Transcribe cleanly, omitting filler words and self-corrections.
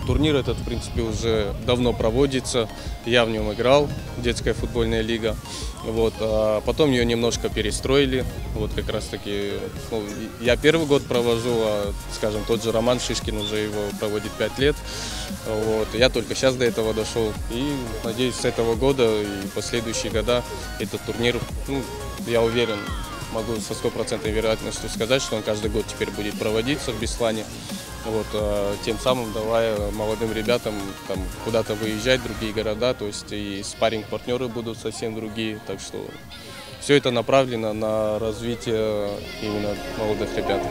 турнир этот, в принципе, уже давно проводится. Я в нем играл, детская футбольная лига. Вот, а потом ее немножко перестроили. Вот как раз таки, ну, я первый год провожу, а, скажем, тот же Роман Шишкин уже его проводит 5 лет. Вот, я только сейчас до этого дошел. И надеюсь, с этого года и последующие года этот турнир, ну, я уверен, могу со 100% вероятностью сказать, что он каждый год теперь будет проводиться в Беслане. Вот, тем самым давая молодым ребятам там куда-то выезжать в другие города, то есть и спарринг-партнеры будут совсем другие. Так что все это направлено на развитие именно молодых ребят.